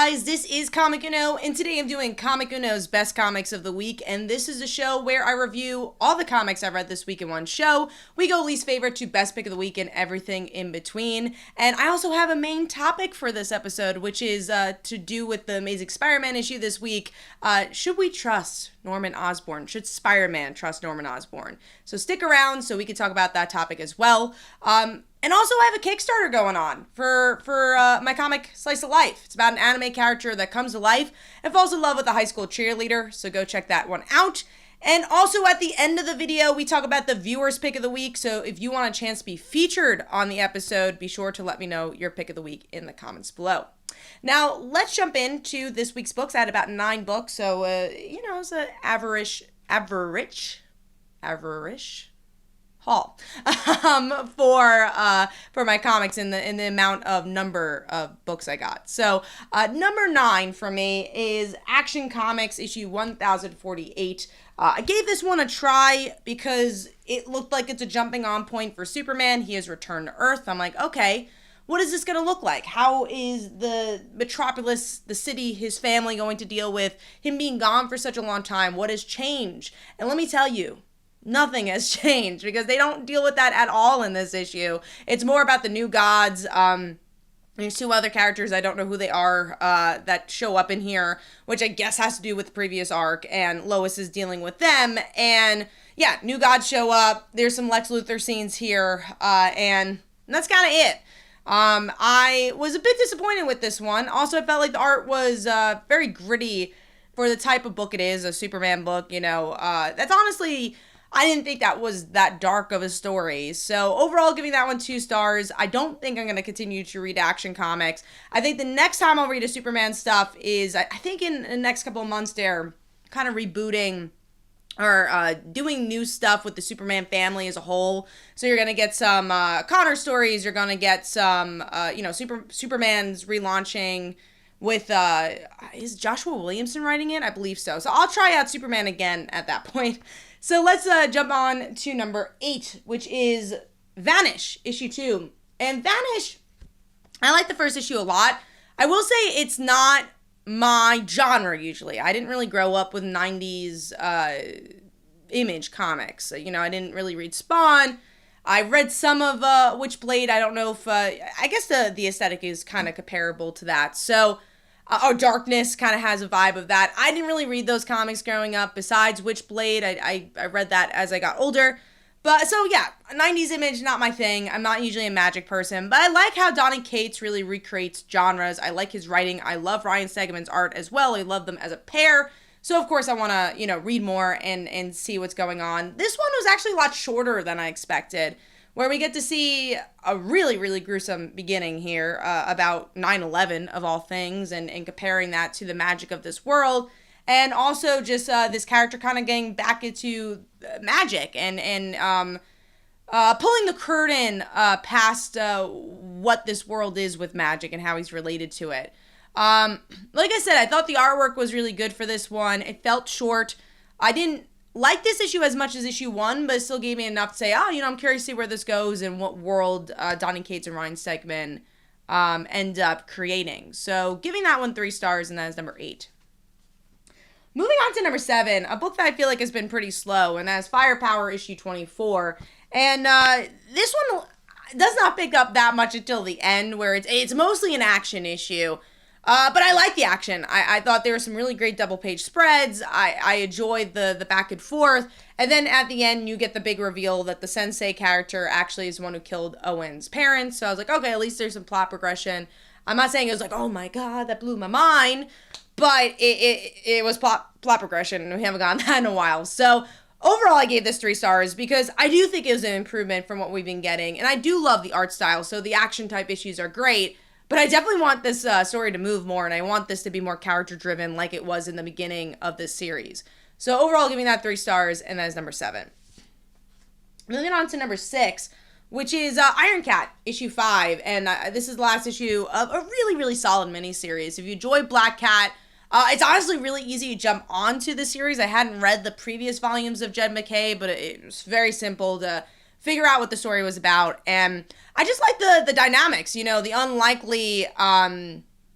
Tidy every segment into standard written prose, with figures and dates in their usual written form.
guys, this is Comic Uno, and today I'm doing Comic Uno's Best Comics of the Week, and this is a show where I review all the comics I've read this week in one show. We go least favorite to best pick of the week and everything in between, and I also have a main topic for this episode, which is to do with the Amazing Spider-Man issue this week. Should we trust Norman Osborn? Should Spider-Man trust Norman Osborn? So stick around so we can talk about that topic as well. And also, I have a Kickstarter going on for my comic Slice of Life. It's about an anime character that comes to life and falls in love with a high school cheerleader, so go check that one out. And also, at the end of the video, we talk about the viewer's pick of the week, so if you want a chance to be featured on the episode, be sure to let me know your pick of the week in the comments below. Now, let's jump into this week's books. I had about 9 books, so, it's an average haul for my comics in the amount of number of books I got. So number 9 for me is Action Comics issue 1048. I gave this one a try because it looked like it's a jumping on point for Superman. He has returned to Earth. I'm like, okay, what is this going to look like? How is the metropolis, the city, his family going to deal with him being gone for such a long time? What has changed? And let me tell you, nothing has changed because they don't deal with that at all in this issue. It's more about the new gods. There's 2 other characters, I don't know who they are, that show up in here, which I guess has to do with the previous arc, and Lois is dealing with them. And yeah, new gods show up. There's some Lex Luthor scenes here, and that's kind of it. I was a bit disappointed with this one. Also, I felt like the art was very gritty for the type of book it is, a Superman book, that's honestly, I didn't think that was that dark of a story. So overall, giving that one 2 stars. I don't think I'm going to continue to read Action Comics. I think the next time I'll read a Superman stuff is, I think in the next couple of months, they're kind of rebooting or doing new stuff with the Superman family as a whole. So you're going to get some Connor stories. You're going to get some, Superman's relaunching with, is Joshua Williamson writing it? I believe so. So I'll try out Superman again at that point. So let's jump on to number 8, which is Vanish, issue 2. And Vanish, I like the first issue a lot. I will say it's not my genre usually. I didn't really grow up with 90s Image comics. I didn't really read Spawn. I read some of Witchblade. I don't know if, I guess the aesthetic is kind of comparable to that. So, Darkness kind of has a vibe of that. I didn't really read those comics growing up. Besides Witchblade, I read that as I got older. But, so yeah, 90s Image, not my thing. I'm not usually a Magic person. But I like how Donny Cates really recreates genres. I like his writing. I love Ryan Stegman's art as well. I love them as a pair. So, of course, I want to, read more and see what's going on. This one was actually a lot shorter than I expected, where we get to see a really, really gruesome beginning here about 9/11 of all things and comparing that to the magic of this world. And also just this character kind of getting back into magic and pulling the curtain past what this world is with magic and how he's related to it. Like I said, I thought the artwork was really good for this one. It felt short. I didn't like this issue as much as issue 1, but it still gave me enough to say, I'm curious to see where this goes and what world Donny Cates and Ryan Stegman end up creating. So giving that one 3 stars, and that is number 8. Moving on to number 7, a book that I feel like has been pretty slow, and that is Firepower issue 24. And this one does not pick up that much until the end, where it's mostly an action issue. But I like the action. I thought there were some really great double-page spreads. I enjoyed the back and forth. And then at the end, you get the big reveal that the Sensei character actually is the one who killed Owen's parents. So I was like, okay, at least there's some plot progression. I'm not saying it was like, oh my god, that blew my mind. But it was plot progression, and we haven't gotten that in a while. So overall, I gave this 3 stars because I do think it was an improvement from what we've been getting. And I do love the art style, so the action-type issues are great. But I definitely want this story to move more, and I want this to be more character-driven like it was in the beginning of this series. So overall, giving that 3 stars, and that is number 7. Moving on to number 6, which is Iron Cat, issue 5. And this is the last issue of a really, really solid miniseries. If you enjoy Black Cat, it's honestly really easy to jump onto the series. I hadn't read the previous volumes of Jed MacKay, but it was very simple to figure out what the story was about. And I just like the dynamics, the unlikely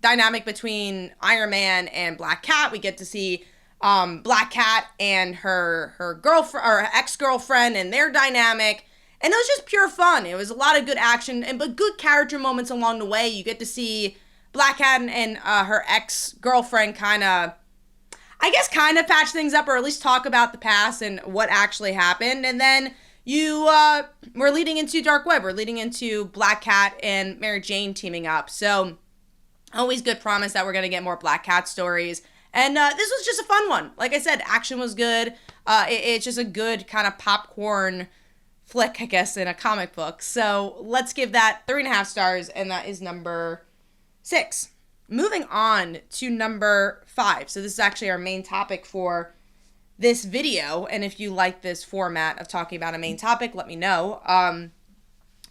dynamic between Iron Man and Black Cat. We get to see Black Cat and her girlfriend or her ex-girlfriend and their dynamic. And it was just pure fun. It was a lot of good action but good character moments along the way. You get to see Black Cat and her ex-girlfriend kind of patch things up, or at least talk about the past and what actually happened. And then we're leading into Dark Web. We're leading into Black Cat and Mary Jane teaming up. So always good promise that we're going to get more Black Cat stories. And this was just a fun one. Like I said, action was good. It's just a good kind of popcorn flick, I guess, in a comic book. So let's give that 3.5 stars, and that is number 6. Moving on to number 5. So this is actually our main topic for this video, and if you like this format of talking about a main topic, let me know.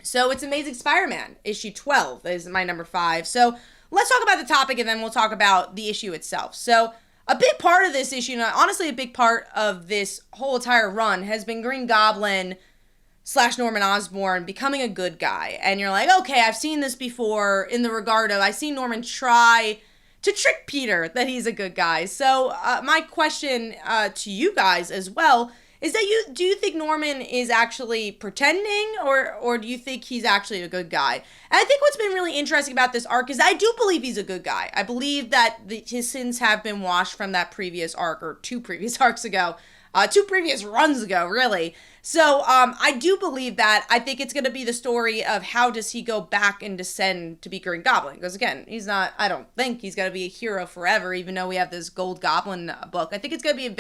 So it's Amazing Spider-Man, issue 12 is my number 5. So let's talk about the topic, and then we'll talk about the issue itself. So a big part of this issue, and honestly a big part of this whole entire run, has been Green Goblin / Norman Osborn becoming a good guy. And you're like, okay, I've seen this before in the regard of, I see Norman try to trick Peter that he's a good guy. So my question to you guys as well is that do you think Norman is actually pretending, or do you think he's actually a good guy? And I think what's been really interesting about this arc is I do believe he's a good guy. I believe that his sins have been washed from that previous arc, or 2 previous arcs ago. 2 previous runs ago, really. So I do believe that. I think it's going to be the story of how does he go back and descend to be Green Goblin. Because again, I don't think he's going to be a hero forever, even though we have this Gold Goblin book. I think it's going to be it'd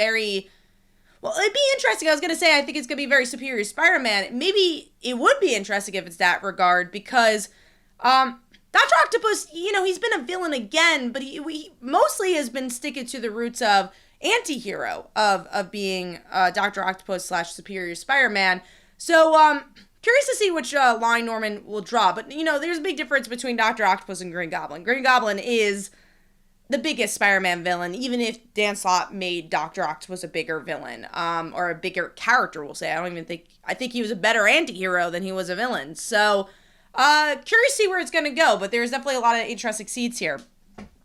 be interesting. I was going to say, I think it's going to be very Superior Spider-Man. Maybe it would be interesting if it's that regard, because Dr. Octopus, he's been a villain again, but he mostly has been sticking to the roots of anti-hero of being Dr. Octopus / Superior Spider-Man. So curious to see which line Norman will draw. But there's a big difference between Dr. Octopus and Green Goblin. Green Goblin is the biggest Spider-Man villain, even if Dan Slott made Dr. Octopus a bigger villain, or a bigger character, we'll say. I think he was a better anti-hero than he was a villain. So curious to see where it's going to go, but there's definitely a lot of interesting seeds here.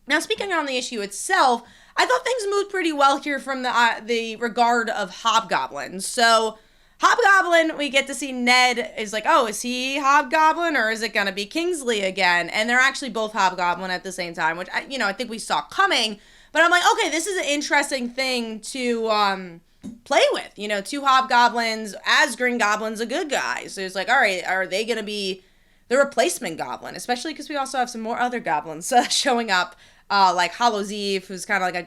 Now, speaking on the issue itself, I thought things moved pretty well here from the regard of Hobgoblin. So, Hobgoblin, we get to see Ned is like, oh, is he Hobgoblin, or is it going to be Kingsley again? And they're actually both Hobgoblin at the same time, which, I think we saw coming. But I'm like, okay, this is an interesting thing to play with. 2 Hobgoblins as Green Goblin's a good guy. So it's like, all right, are they going to be the replacement Goblin? Especially because we also have some more other Goblins showing up. Like Hallows Eve, who's kind of like a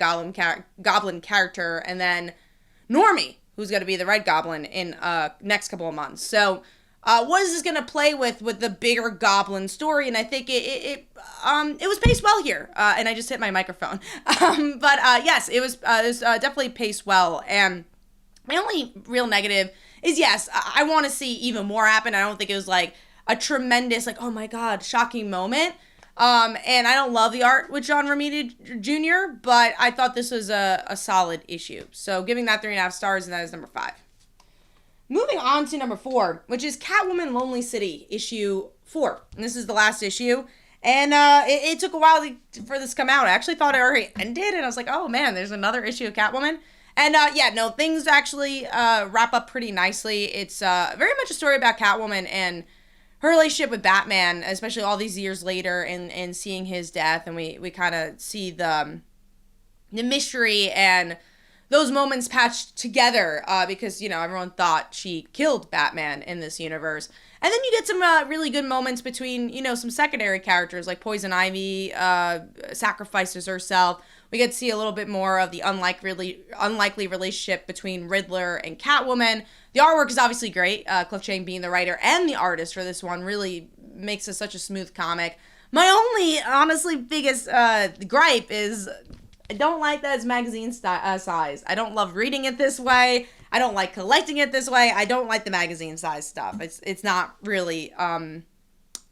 goblin character, and then Normie, who's going to be the Red Goblin in next couple of months. So what is this going to play with the bigger Goblin story? And I think it was paced well here. And I just hit my microphone. But yes, it was definitely paced well. And my only real negative is, yes, I want to see even more happen. I don't think it was like a tremendous, like, oh my God, shocking moment. And I don't love the art with John Romita Jr., but I thought this was a solid issue. So giving that 3.5 stars, and that is number 5. Moving on to number 4, which is Catwoman Lonely City, issue 4. And this is the last issue. And it took a while for this to come out. I actually thought it already ended, and I was like, oh man, there's another issue of Catwoman. And things actually wrap up pretty nicely. It's very much a story about Catwoman and her relationship with Batman, especially all these years later, and seeing his death, and we kind of see the mystery and those moments patched together, because everyone thought she killed Batman in this universe. And then you get some really good moments between some secondary characters, like Poison Ivy sacrifices herself. We get to see a little bit more of the unlikely relationship between Riddler and Catwoman. The artwork is obviously great. Cliff Chiang being the writer and the artist for this one really makes this such a smooth comic. My only, honestly, biggest gripe is I don't like that it's magazine size. I don't love reading it this way. I don't like collecting it this way. I don't like the magazine size stuff. It's not really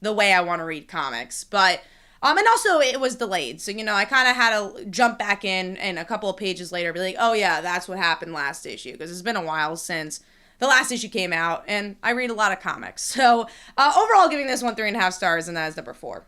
the way I want to read comics. But and also it was delayed. So, I kind of had to jump back in and a couple of pages later be like, oh yeah, that's what happened last issue. Because it's been a while since the last issue came out, and I read a lot of comics. So overall, giving this one 3.5 stars, and that is number 4.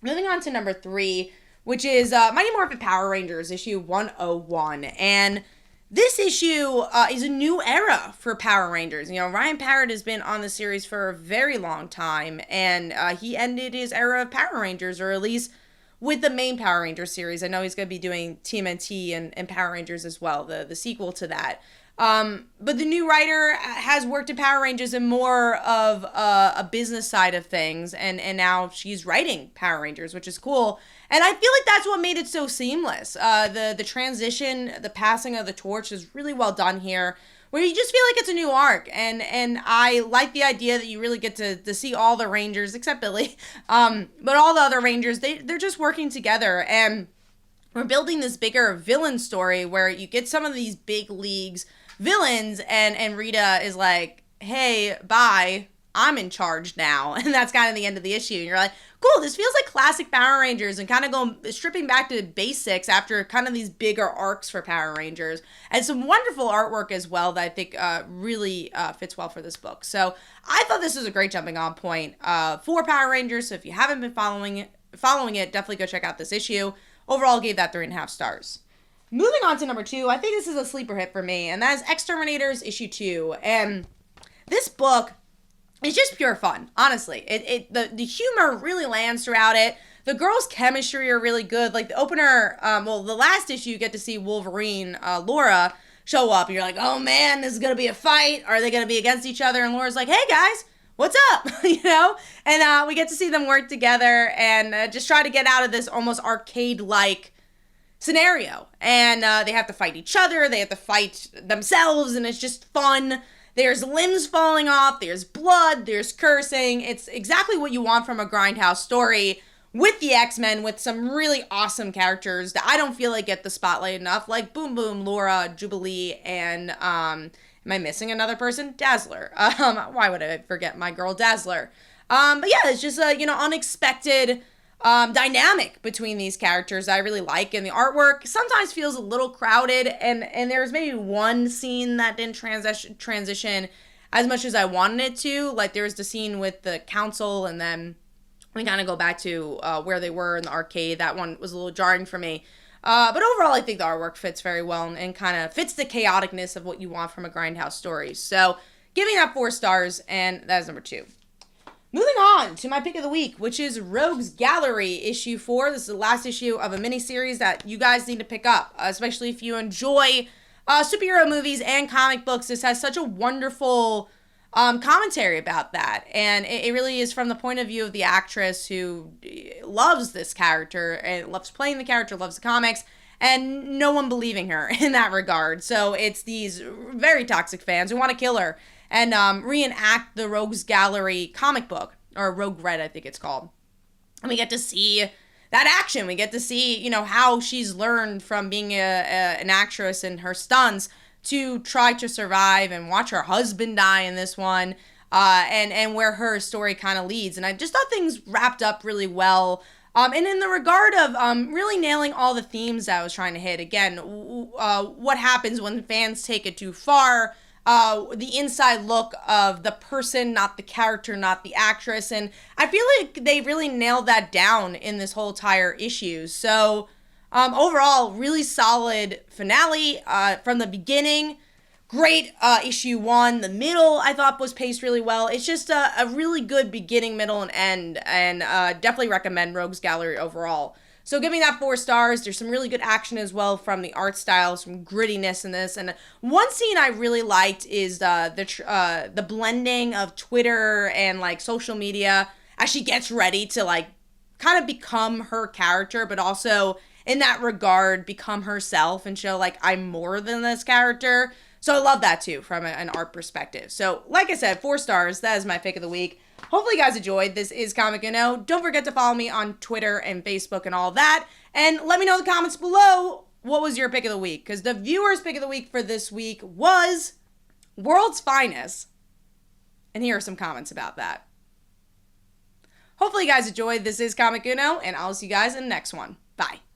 Moving on to number 3, which is Mighty Morphin Power Rangers issue 101. And this issue is a new era for Power Rangers. You know, Ryan Parrott has been on the series for a very long time, and he ended his era of Power Rangers, or at least with the main Power Rangers series. I know he's going to be doing TMNT and Power Rangers as well, the sequel to that. But the new writer has worked in Power Rangers in more of a business side of things, and now she's writing Power Rangers, which is cool. And I feel like that's what made it so seamless. The transition, the passing of the torch is really well done here, where you just feel like it's a new arc. And I like the idea that you really get to see all the Rangers, except Billy, but all the other Rangers, they're just working together. And we're building this bigger villain story where you get some of these big leagues villains, and Rita is like, hey, bye, I'm in charge now. And that's kind of the end of the issue. And you're like, cool, this feels like classic Power Rangers, and kind of stripping back to basics after kind of these bigger arcs for Power Rangers. And some wonderful artwork as well that I think really fits well for this book. So I thought this was a great jumping on point for Power Rangers. So if you haven't been following it, definitely go check out this issue. Overall, gave that 3.5 stars. Moving on to number 2, I think this is a sleeper hit for me, and that is X-Terminators issue 2. And this book is just pure fun, honestly. The humor really lands throughout it. The girls' chemistry are really good. Like the opener, the last issue, you get to see Wolverine, Laura, show up, and you're like, oh man, this is gonna be a fight. Are they gonna be against each other? And Laura's like, hey guys, what's up? You know? And we get to see them work together and just try to get out of this almost arcade-like scenario. And they have to fight each other, they have to fight themselves, and it's just fun. There's limbs falling off, there's blood, there's cursing. It's exactly what you want from a Grindhouse story with the X-Men, with some really awesome characters that I don't feel like get the spotlight enough, like Boom Boom, Laura, Jubilee, and am I missing another person? Dazzler. Why would I forget my girl Dazzler? But yeah, it's just a, unexpected dynamic between these characters I really like, and the artwork sometimes feels a little crowded, and there's maybe one scene that didn't transition as much as I wanted it to. Like there was the scene with the council, and then we kind of go back to where they were in the arcade. That one was a little jarring for me. But overall, I think the artwork fits very well and kind of fits the chaoticness of what you want from a Grindhouse story. So giving that 4 stars, and that is number 2. Moving on to my pick of the week, which is Rogues Gallery issue 4. This is the last issue of a miniseries that you guys need to pick up, especially if you enjoy superhero movies and comic books. This has such a wonderful commentary about that, and it really is from the point of view of the actress who loves this character and loves playing the character, loves the comics, and no one believing her in that regard. So it's these very toxic fans who want to kill her and reenact the Rogues Gallery comic book, or Rogue Red, I think it's called. And we get to see that action. We get to see, how she's learned from being an actress and her stunts to try to survive, and watch her husband die in this one, and where her story kind of leads. And I just thought things wrapped up really well. And in the regard of really nailing all the themes that I was trying to hit. Again, what happens when fans take it too far, the inside look of the person, not the character, not the actress. And I feel like they really nailed that down in this whole entire issue. So overall, really solid finale from the beginning. Great issue 1. The middle, I thought, was paced really well. It's just a really good beginning, middle, and end. And definitely recommend Rogues Gallery overall. So giving that 4 stars. There's some really good action as well from the art style, some grittiness in this. And one scene I really liked is the blending of Twitter and like social media as she gets ready to kind of become her character, but also in that regard become herself and show I'm more than this character. So I love that too from an art perspective. So like I said, 4 stars. That is my pick of the week. Hopefully you guys enjoyed. This is Comic Uno. Don't forget to follow me on Twitter and Facebook and all that. And let me know in the comments below what was your pick of the week. Because the viewer's pick of the week for this week was World's Finest. And here are some comments about that. Hopefully you guys enjoyed. This is Comic Uno, and I'll see you guys in the next one. Bye.